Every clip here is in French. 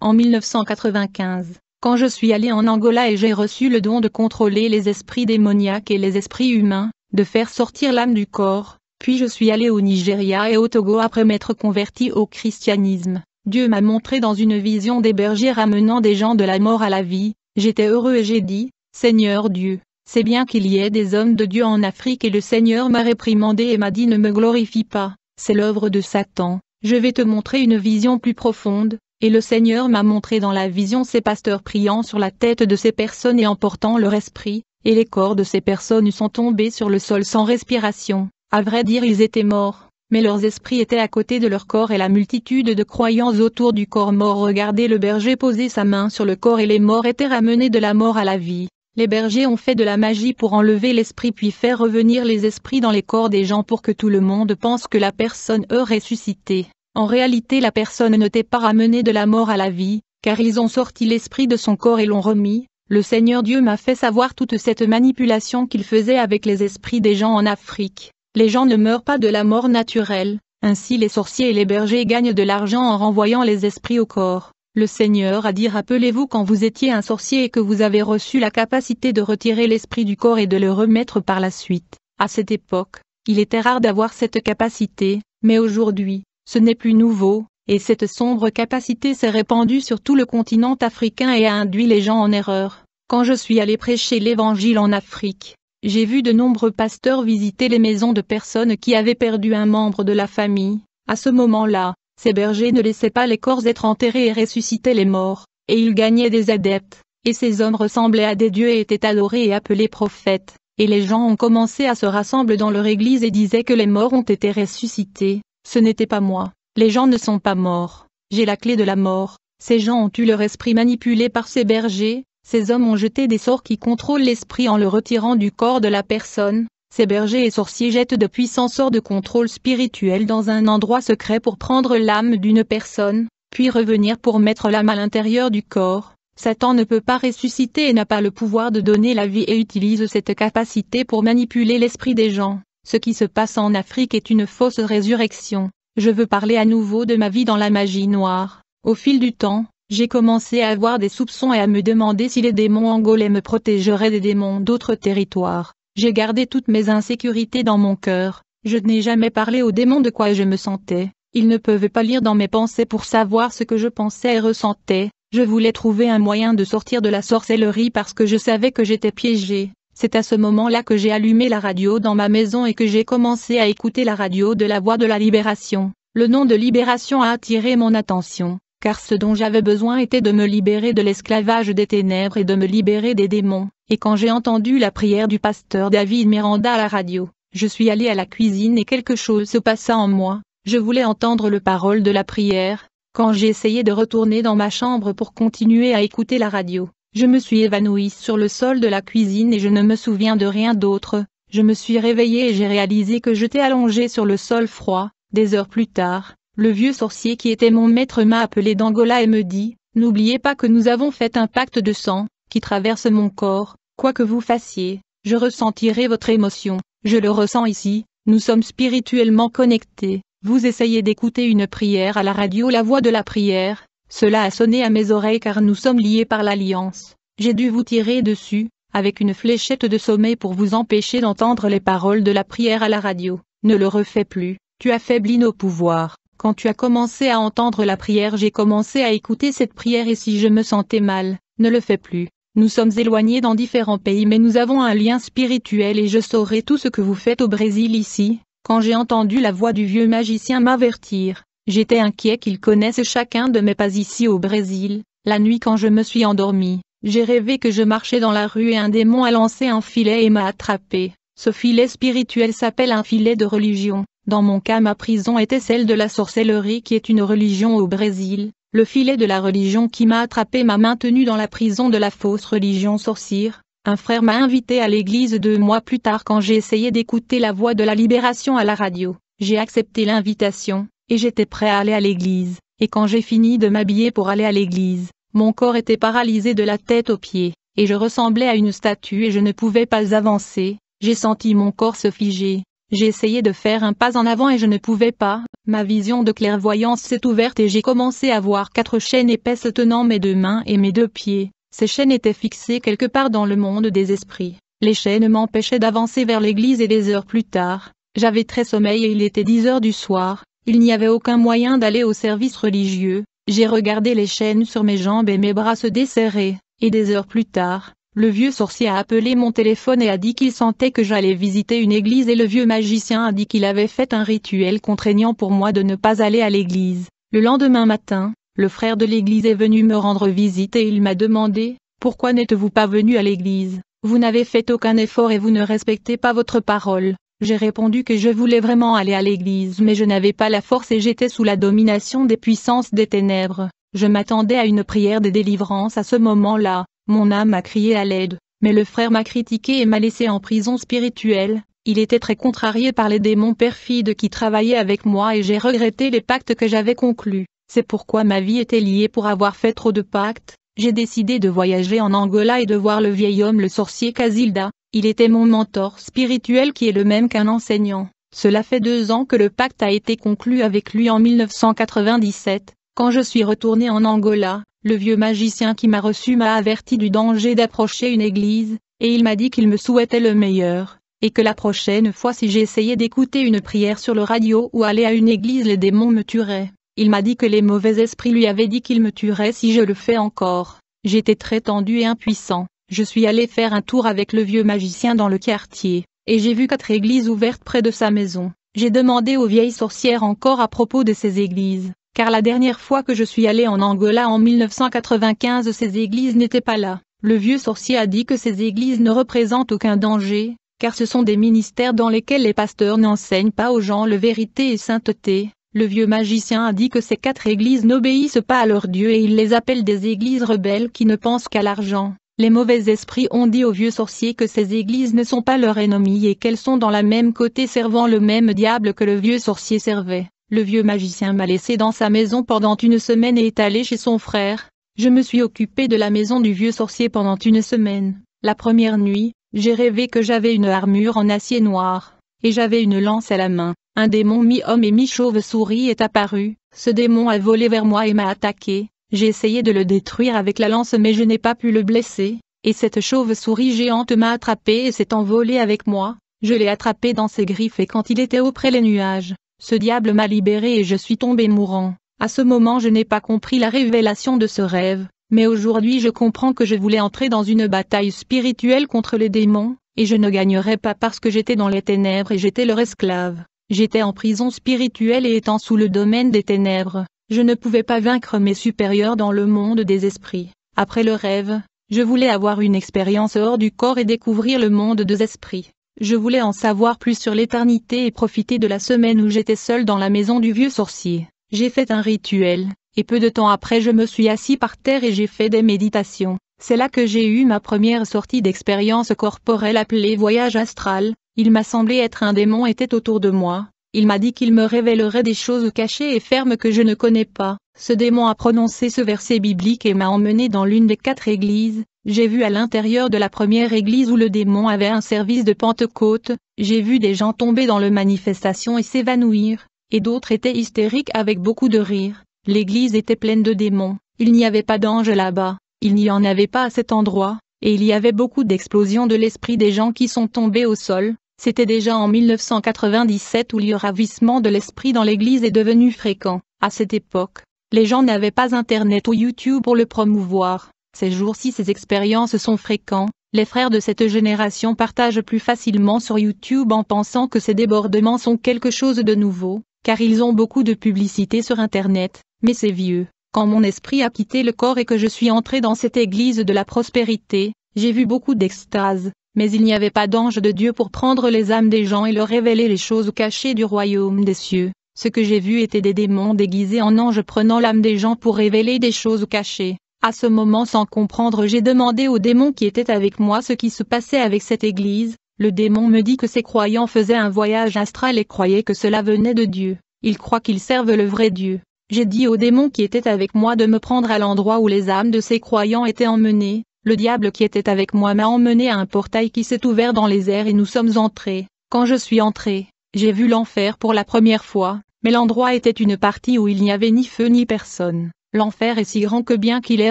en 1995, quand je suis allé en Angola et j'ai reçu le don de contrôler les esprits démoniaques et les esprits humains, de faire sortir l'âme du corps, puis je suis allé au Nigeria et au Togo après m'être converti au christianisme. Dieu m'a montré dans une vision des bergers ramenant des gens de la mort à la vie. J'étais heureux et j'ai dit, Seigneur Dieu, c'est bien qu'il y ait des hommes de Dieu en Afrique, et le Seigneur m'a réprimandé et m'a dit ne me glorifie pas, c'est l'œuvre de Satan, je vais te montrer une vision plus profonde, et le Seigneur m'a montré dans la vision ces pasteurs priant sur la tête de ces personnes et emportant leur esprit, et les corps de ces personnes sont tombés sur le sol sans respiration, à vrai dire ils étaient morts. Mais leurs esprits étaient à côté de leur corps et la multitude de croyants autour du corps mort regardaient le berger poser sa main sur le corps et les morts étaient ramenés de la mort à la vie. Les bergers ont fait de la magie pour enlever l'esprit puis faire revenir les esprits dans les corps des gens pour que tout le monde pense que la personne est ressuscitée. En réalité la personne n'était pas ramenée de la mort à la vie, car ils ont sorti l'esprit de son corps et l'ont remis. Le Seigneur Dieu m'a fait savoir toute cette manipulation qu'il faisait avec les esprits des gens en Afrique. Les gens ne meurent pas de la mort naturelle, ainsi les sorciers et les bergers gagnent de l'argent en renvoyant les esprits au corps. Le Seigneur a dit rappelez-vous quand vous étiez un sorcier et que vous avez reçu la capacité de retirer l'esprit du corps et de le remettre par la suite. À cette époque, il était rare d'avoir cette capacité, mais aujourd'hui, ce n'est plus nouveau, et cette sombre capacité s'est répandue sur tout le continent africain et a induit les gens en erreur. Quand je suis allé prêcher l'évangile en Afrique, j'ai vu de nombreux pasteurs visiter les maisons de personnes qui avaient perdu un membre de la famille. À ce moment-là, ces bergers ne laissaient pas les corps être enterrés et ressuscitaient les morts, et ils gagnaient des adeptes, et ces hommes ressemblaient à des dieux et étaient adorés et appelés prophètes, et les gens ont commencé à se rassembler dans leur église et disaient que les morts ont été ressuscités. Ce n'était pas moi, les gens ne sont pas morts, j'ai la clé de la mort, ces gens ont eu leur esprit manipulé par ces bergers. Ces hommes ont jeté des sorts qui contrôlent l'esprit en le retirant du corps de la personne. Ces bergers et sorciers jettent de puissants sorts de contrôle spirituel dans un endroit secret pour prendre l'âme d'une personne, puis revenir pour mettre l'âme à l'intérieur du corps. Satan ne peut pas ressusciter et n'a pas le pouvoir de donner la vie et utilise cette capacité pour manipuler l'esprit des gens. Ce qui se passe en Afrique est une fausse résurrection. Je veux parler à nouveau de ma vie dans la magie noire. Au fil du temps, j'ai commencé à avoir des soupçons et à me demander si les démons angolais me protégeraient des démons d'autres territoires. J'ai gardé toutes mes insécurités dans mon cœur. Je n'ai jamais parlé aux démons de quoi je me sentais. Ils ne peuvent pas lire dans mes pensées pour savoir ce que je pensais et ressentais. Je voulais trouver un moyen de sortir de la sorcellerie parce que je savais que j'étais piégée. C'est à ce moment-là que j'ai allumé la radio dans ma maison et que j'ai commencé à écouter la radio de la Voix de la Libération. Le nom de Libération a attiré mon attention. Car ce dont j'avais besoin était de me libérer de l'esclavage des ténèbres et de me libérer des démons. Et quand j'ai entendu la prière du pasteur David Miranda à la radio, je suis allé à la cuisine et quelque chose se passa en moi. Je voulais entendre le parole de la prière. Quand j'ai essayé de retourner dans ma chambre pour continuer à écouter la radio, je me suis évanouie sur le sol de la cuisine et je ne me souviens de rien d'autre. Je me suis réveillée et j'ai réalisé que j'étais allongée sur le sol froid. Des heures plus tard, le vieux sorcier qui était mon maître m'a appelé d'Angola et me dit, « N'oubliez pas que nous avons fait un pacte de sang, qui traverse mon corps, quoi que vous fassiez, je ressentirai votre émotion, je le ressens ici, nous sommes spirituellement connectés, vous essayez d'écouter une prière à la radio, la voix de la prière, cela a sonné à mes oreilles car nous sommes liés par l'alliance, j'ai dû vous tirer dessus, avec une fléchette de sommeil pour vous empêcher d'entendre les paroles de la prière à la radio, ne le refais plus, tu affaiblis nos pouvoirs. Quand tu as commencé à entendre la prière, j'ai commencé à écouter cette prière et si je me sentais mal, ne le fais plus. Nous sommes éloignés dans différents pays mais nous avons un lien spirituel et je saurai tout ce que vous faites au Brésil ici. Quand j'ai entendu la voix du vieux magicien m'avertir, j'étais inquiet qu'il connaisse chacun de mes pas ici au Brésil. La nuit quand je me suis endormi, j'ai rêvé que je marchais dans la rue et un démon a lancé un filet et m'a attrapé. Ce filet spirituel s'appelle un filet de religion. Dans mon cas ma prison était celle de la sorcellerie qui est une religion au Brésil. Le filet de la religion qui m'a attrapé m'a maintenu dans la prison de la fausse religion sorcière. Un frère m'a invité à l'église 2 mois plus tard quand j'ai essayé d'écouter la voix de la libération à la radio. J'ai accepté l'invitation, et j'étais prêt à aller à l'église. Et quand j'ai fini de m'habiller pour aller à l'église, mon corps était paralysé de la tête aux pieds, et je ressemblais à une statue et je ne pouvais pas avancer. J'ai senti mon corps se figer. J'ai essayé de faire un pas en avant et je ne pouvais pas. Ma vision de clairvoyance s'est ouverte et j'ai commencé à voir 4 chaînes épaisses tenant mes 2 mains et mes 2 pieds. Ces chaînes étaient fixées quelque part dans le monde des esprits. Les chaînes m'empêchaient d'avancer vers l'église et des heures plus tard, j'avais très sommeil et il était 10 heures du soir. Il n'y avait aucun moyen d'aller au service religieux. J'ai regardé les chaînes sur mes jambes et mes bras se desserrer, et des heures plus tard, le vieux sorcier a appelé mon téléphone et a dit qu'il sentait que j'allais visiter une église et le vieux magicien a dit qu'il avait fait un rituel contraignant pour moi de ne pas aller à l'église. Le lendemain matin, le frère de l'église est venu me rendre visite et il m'a demandé « Pourquoi n'êtes-vous pas venu à l'église? Vous n'avez fait aucun effort et vous ne respectez pas votre parole. » J'ai répondu que je voulais vraiment aller à l'église mais je n'avais pas la force et j'étais sous la domination des puissances des ténèbres. Je m'attendais à une prière de délivrance à ce moment-là. Mon âme a crié à l'aide, mais le frère m'a critiqué et m'a laissé en prison spirituelle. Il était très contrarié par les démons perfides qui travaillaient avec moi et j'ai regretté les pactes que j'avais conclus. C'est pourquoi ma vie était liée pour avoir fait trop de pactes. J'ai décidé de voyager en Angola et de voir le vieil homme le sorcier Casilda. Il était mon mentor spirituel qui est le même qu'un enseignant. Cela fait 2 ans que le pacte a été conclu avec lui en 1997. Quand je suis retourné en Angola, le vieux magicien qui m'a reçu m'a averti du danger d'approcher une église, et il m'a dit qu'il me souhaitait le meilleur, et que la prochaine fois si j'essayais d'écouter une prière sur le radio ou aller à une église les démons me tueraient. Il m'a dit que les mauvais esprits lui avaient dit qu'il me tuerait si je le fais encore. J'étais très tendu et impuissant. Je suis allé faire un tour avec le vieux magicien dans le quartier, et j'ai vu 4 églises ouvertes près de sa maison. J'ai demandé aux vieilles sorcières encore à propos de ces églises, car la dernière fois que je suis allé en Angola en 1995 ces églises n'étaient pas là. Le vieux sorcier a dit que ces églises ne représentent aucun danger, car ce sont des ministères dans lesquels les pasteurs n'enseignent pas aux gens la vérité et sainteté. Le vieux magicien a dit que ces 4 églises n'obéissent pas à leur Dieu et il les appelle des églises rebelles qui ne pensent qu'à l'argent. Les mauvais esprits ont dit au vieux sorcier que ces églises ne sont pas leurs ennemis et qu'elles sont dans la même côté servant le même diable que le vieux sorcier servait. Le vieux magicien m'a laissé dans sa maison pendant 1 semaine et est allé chez son frère. Je me suis occupé de la maison du vieux sorcier pendant 1 semaine. La première nuit, j'ai rêvé que j'avais une armure en acier noir, et j'avais une lance à la main. Un démon mi-homme et mi-chauve-souris est apparu. Ce démon a volé vers moi et m'a attaqué. J'ai essayé de le détruire avec la lance mais je n'ai pas pu le blesser, et cette chauve-souris géante m'a attrapé et s'est envolée avec moi. Je l'ai attrapé dans ses griffes et quand il était auprès les nuages, ce diable m'a libéré et je suis tombé mourant. À ce moment je n'ai pas compris la révélation de ce rêve, mais aujourd'hui je comprends que je voulais entrer dans une bataille spirituelle contre les démons, et je ne gagnerais pas parce que j'étais dans les ténèbres et j'étais leur esclave. J'étais en prison spirituelle et étant sous le domaine des ténèbres, je ne pouvais pas vaincre mes supérieurs dans le monde des esprits. Après le rêve, je voulais avoir une expérience hors du corps et découvrir le monde des esprits. Je voulais en savoir plus sur l'éternité et profiter de la semaine où j'étais seul dans la maison du vieux sorcier. J'ai fait un rituel, et peu de temps après je me suis assis par terre et j'ai fait des méditations. C'est là que j'ai eu ma première sortie d'expérience corporelle appelée voyage astral. Il m'a semblé être un démon était autour de moi. Il m'a dit qu'il me révélerait des choses cachées et fermes que je ne connais pas. Ce démon a prononcé ce verset biblique et m'a emmené dans l'une des 4 églises. J'ai vu à l'intérieur de la première église où le démon avait un service de Pentecôte. J'ai vu des gens tomber dans la manifestation et s'évanouir, et d'autres étaient hystériques avec beaucoup de rire. L'église était pleine de démons. Il n'y avait pas d'anges là-bas. Il n'y en avait pas à cet endroit, et il y avait beaucoup d'explosions de l'esprit des gens qui sont tombés au sol. C'était déjà en 1997 où le ravissement de l'esprit dans l'église est devenu fréquent. À cette époque, les gens n'avaient pas Internet ou YouTube pour le promouvoir. Ces jours-ci ces expériences sont fréquentes. Les frères de cette génération partagent plus facilement sur YouTube en pensant que ces débordements sont quelque chose de nouveau, car ils ont beaucoup de publicité sur Internet, mais c'est vieux. Quand mon esprit a quitté le corps et que je suis entré dans cette église de la prospérité, j'ai vu beaucoup d'extase. Mais il n'y avait pas d'ange de Dieu pour prendre les âmes des gens et leur révéler les choses cachées du royaume des cieux. Ce que j'ai vu était des démons déguisés en anges prenant l'âme des gens pour révéler des choses cachées. À ce moment sans comprendre j'ai demandé au démon qui était avec moi ce qui se passait avec cette église. Le démon me dit que ses croyants faisaient un voyage astral et croyaient que cela venait de Dieu. Ils croient qu'ils servent le vrai Dieu. J'ai dit au démon qui était avec moi de me prendre à l'endroit où les âmes de ces croyants étaient emmenées. Le diable qui était avec moi m'a emmené à un portail qui s'est ouvert dans les airs et nous sommes entrés. Quand je suis entré, J'ai vu l'enfer pour la première fois, mais l'endroit était une partie où il n'y avait ni feu ni personne. L'enfer est si grand que bien qu'il ait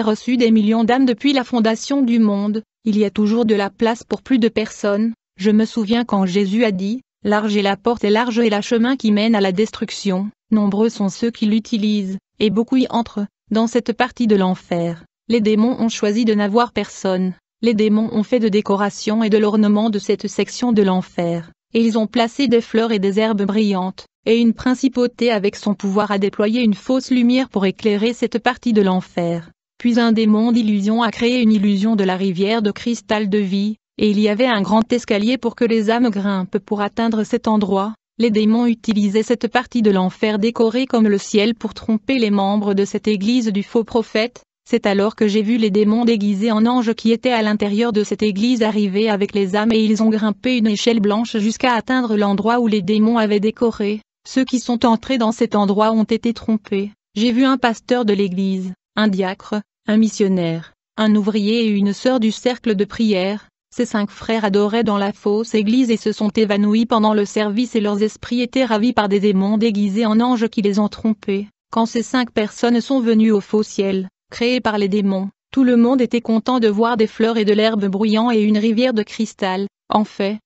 reçu des millions d'âmes depuis la fondation du monde, il y a toujours de la place pour plus de personnes. Je me souviens quand Jésus a dit, « Large est la porte et large est le chemin qui mène à la destruction, nombreux sont ceux qui l'utilisent, et beaucoup y entrent, dans cette partie de l'enfer. » Les démons ont choisi de n'avoir personne. Les démons ont fait de décoration et de l'ornement de cette section de l'enfer, et ils ont placé des fleurs et des herbes brillantes, et une principauté avec son pouvoir a déployé une fausse lumière pour éclairer cette partie de l'enfer. Puis un démon d'illusion a créé une illusion de la rivière de cristal de vie, et il y avait un grand escalier pour que les âmes grimpent pour atteindre cet endroit. Les démons utilisaient cette partie de l'enfer décorée comme le ciel pour tromper les membres de cette église du faux prophète. C'est alors que j'ai vu les démons déguisés en anges qui étaient à l'intérieur de cette église arriver avec les âmes et ils ont grimpé une échelle blanche jusqu'à atteindre l'endroit où les démons avaient décoré. Ceux qui sont entrés dans cet endroit ont été trompés. J'ai vu un pasteur de l'église, un diacre, un missionnaire, un ouvrier et une sœur du cercle de prière. Ces 5 frères adoraient dans la fausse église et se sont évanouis pendant le service et leurs esprits étaient ravis par des démons déguisés en anges qui les ont trompés. Quand ces 5 personnes sont venues au faux ciel, créé par les démons, tout le monde était content de voir des fleurs et de l'herbe bruyant et une rivière de cristal. En fait,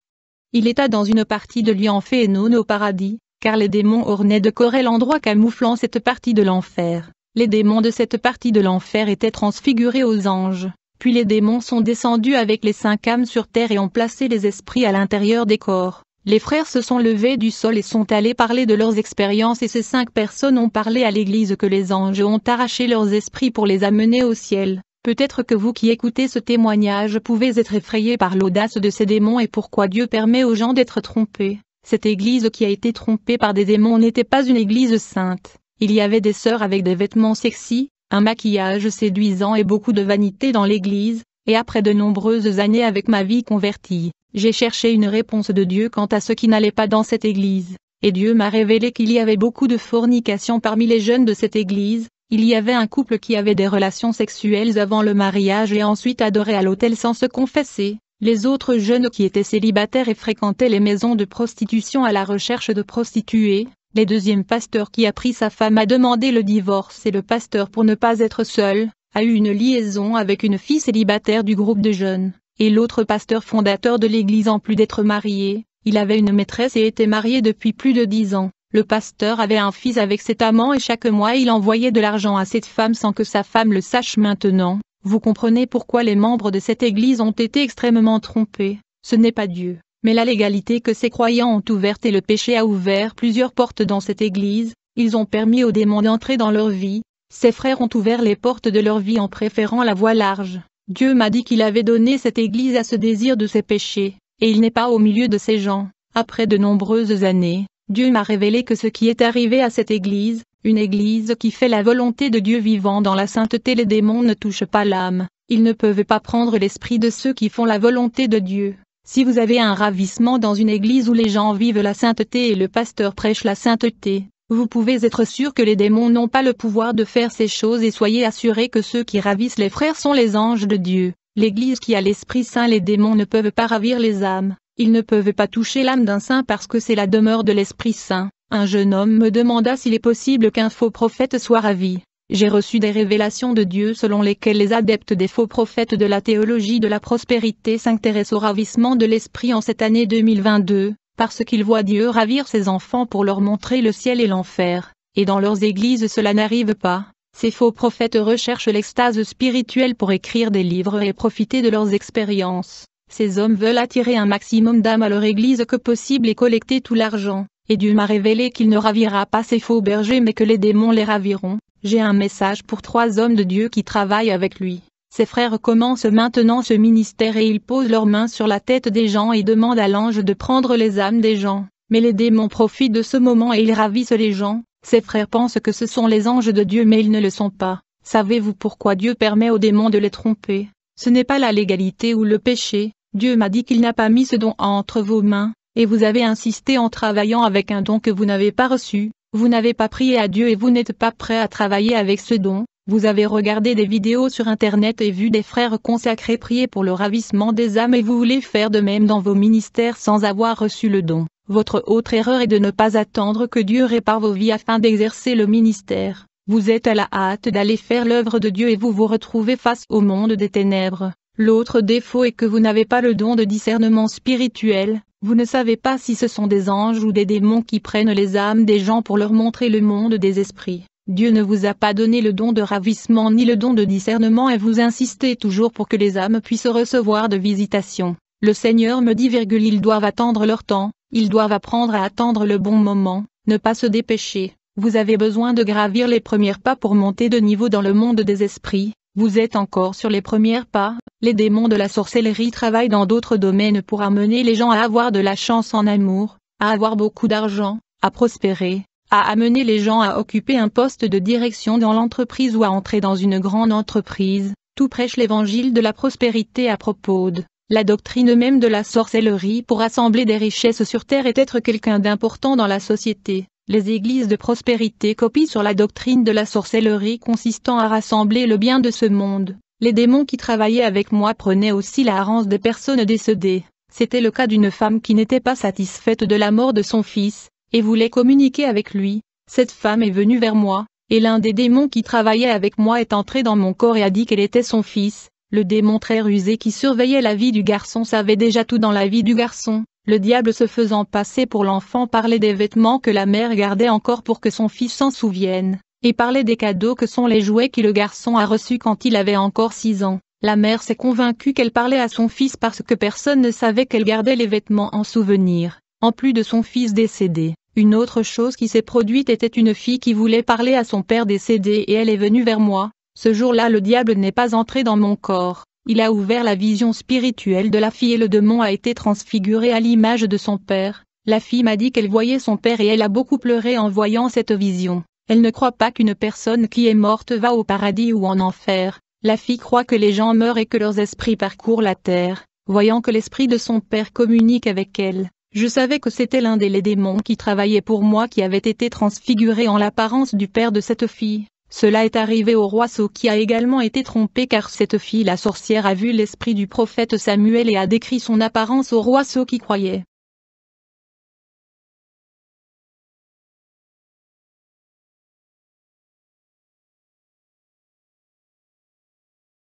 il était dans une partie de lui en fait et non au paradis, car les démons ornaient de corps l'endroit camouflant cette partie de l'enfer. Les démons de cette partie de l'enfer étaient transfigurés aux anges, puis les démons sont descendus avec les 5 âmes sur terre et ont placé les esprits à l'intérieur des corps. Les frères se sont levés du sol et sont allés parler de leurs expériences et ces 5 personnes ont parlé à l'église que les anges ont arraché leurs esprits pour les amener au ciel. Peut-être que vous qui écoutez ce témoignage pouvez être effrayés par l'audace de ces démons et pourquoi Dieu permet aux gens d'être trompés. Cette église qui a été trompée par des démons n'était pas une église sainte. Il y avait des sœurs avec des vêtements sexy, un maquillage séduisant et beaucoup de vanité dans l'église, et après de nombreuses années avec ma vie convertie, j'ai cherché une réponse de Dieu quant à ce qui n'allait pas dans cette église, et Dieu m'a révélé qu'il y avait beaucoup de fornication parmi les jeunes de cette église. Il y avait un couple qui avait des relations sexuelles avant le mariage et ensuite adorait à l'autel sans se confesser. Les autres jeunes qui étaient célibataires et fréquentaient les maisons de prostitution à la recherche de prostituées. Le deuxième pasteur qui a pris sa femme a demandé le divorce et le pasteur pour ne pas être seul, a eu une liaison avec une fille célibataire du groupe de jeunes. Et l'autre pasteur fondateur de l'église en plus d'être marié, il avait une maîtresse et était marié depuis plus de 10 ans. Le pasteur avait un fils avec cet amant et chaque mois il envoyait de l'argent à cette femme sans que sa femme le sache maintenant. Vous comprenez pourquoi les membres de cette église ont été extrêmement trompés. Ce n'est pas Dieu, mais la légalité que ces croyants ont ouverte et le péché a ouvert plusieurs portes dans cette église. Ils ont permis aux démons d'entrer dans leur vie. Ces frères ont ouvert les portes de leur vie en préférant la voie large. Dieu m'a dit qu'il avait donné cette église à ce désir de ses péchés, et il n'est pas au milieu de ces gens. Après de nombreuses années, Dieu m'a révélé que ce qui est arrivé à cette église, une église qui fait la volonté de Dieu vivant dans la sainteté, les démons ne touchent pas l'âme, ils ne peuvent pas prendre l'esprit de ceux qui font la volonté de Dieu. Si vous avez un ravissement dans une église où les gens vivent la sainteté et le pasteur prêche la sainteté, vous pouvez être sûr que les démons n'ont pas le pouvoir de faire ces choses et soyez assurés que ceux qui ravissent les frères sont les anges de Dieu. L'église qui a l'Esprit Saint, les démons ne peuvent pas ravir les âmes, ils ne peuvent pas toucher l'âme d'un saint parce que c'est la demeure de l'Esprit Saint. Un jeune homme me demanda s'il est possible qu'un faux prophète soit ravi. J'ai reçu des révélations de Dieu selon lesquelles les adeptes des faux prophètes de la théologie de la prospérité s'intéressent au ravissement de l'esprit en cette année 2022, parce qu'ils voient Dieu ravir ses enfants pour leur montrer le ciel et l'enfer, et dans leurs églises cela n'arrive pas. Ces faux prophètes recherchent l'extase spirituelle pour écrire des livres et profiter de leurs expériences. Ces hommes veulent attirer un maximum d'âmes à leur église que possible et collecter tout l'argent. Et Dieu m'a révélé qu'il ne ravira pas ces faux bergers mais que les démons les raviront. J'ai un message pour 3 hommes de Dieu qui travaillent avec lui. Ces frères commencent maintenant ce ministère et ils posent leurs mains sur la tête des gens et demandent à l'ange de prendre les âmes des gens. Mais les démons profitent de ce moment et ils ravissent les gens. Ces frères pensent que ce sont les anges de Dieu mais ils ne le sont pas. Savez-vous pourquoi Dieu permet aux démons de les tromper? Ce n'est pas la légalité ou le péché. Dieu m'a dit qu'il n'a pas mis ce don entre vos mains. Et vous avez insisté en travaillant avec un don que vous n'avez pas reçu, vous n'avez pas prié à Dieu et vous n'êtes pas prêt à travailler avec ce don, vous avez regardé des vidéos sur internet et vu des frères consacrés prier pour le ravissement des âmes et vous voulez faire de même dans vos ministères sans avoir reçu le don. Votre autre erreur est de ne pas attendre que Dieu répare vos vies afin d'exercer le ministère. Vous êtes à la hâte d'aller faire l'œuvre de Dieu et vous vous retrouvez face au monde des ténèbres. L'autre défaut est que vous n'avez pas le don de discernement spirituel, vous ne savez pas si ce sont des anges ou des démons qui prennent les âmes des gens pour leur montrer le monde des esprits. Dieu ne vous a pas donné le don de ravissement ni le don de discernement et vous insistez toujours pour que les âmes puissent recevoir de visitation. Le Seigneur me dit, ils doivent attendre leur temps, ils doivent apprendre à attendre le bon moment, ne pas se dépêcher. Vous avez besoin de gravir les premiers pas pour monter de niveau dans le monde des esprits. Vous êtes encore sur les premiers pas. Les démons de la sorcellerie travaillent dans d'autres domaines pour amener les gens à avoir de la chance en amour, à avoir beaucoup d'argent, à prospérer, à amener les gens à occuper un poste de direction dans l'entreprise ou à entrer dans une grande entreprise. Tout prêche l'évangile de la prospérité à propos de la doctrine même de la sorcellerie pour assembler des richesses sur terre et être quelqu'un d'important dans la société. Les églises de prospérité copient sur la doctrine de la sorcellerie consistant à rassembler le bien de ce monde. Les démons qui travaillaient avec moi prenaient aussi la rance des personnes décédées. C'était le cas d'une femme qui n'était pas satisfaite de la mort de son fils, et voulait communiquer avec lui. Cette femme est venue vers moi, et l'un des démons qui travaillait avec moi est entré dans mon corps et a dit qu'elle était son fils. Le démon très rusé qui surveillait la vie du garçon savait déjà tout dans la vie du garçon. Le diable se faisant passer pour l'enfant parlait des vêtements que la mère gardait encore pour que son fils s'en souvienne, et parlait des cadeaux que sont les jouets que le garçon a reçus quand il avait encore 6 ans. La mère s'est convaincue qu'elle parlait à son fils parce que personne ne savait qu'elle gardait les vêtements en souvenir, en plus de son fils décédé. Une autre chose qui s'est produite était une fille qui voulait parler à son père décédé et elle est venue vers moi. Ce jour-là le diable n'est pas entré dans mon corps. Il a ouvert la vision spirituelle de la fille et le démon a été transfiguré à l'image de son père. La fille m'a dit qu'elle voyait son père et elle a beaucoup pleuré en voyant cette vision. Elle ne croit pas qu'une personne qui est morte va au paradis ou en enfer. La fille croit que les gens meurent et que leurs esprits parcourent la terre. Voyant que l'esprit de son père communique avec elle, je savais que c'était l'un des démons qui travaillait pour moi qui avait été transfiguré en l'apparence du père de cette fille. Cela est arrivé au roi Saul qui a également été trompé car cette fille la sorcière a vu l'esprit du prophète Samuel et a décrit son apparence au roi Saul qui croyait.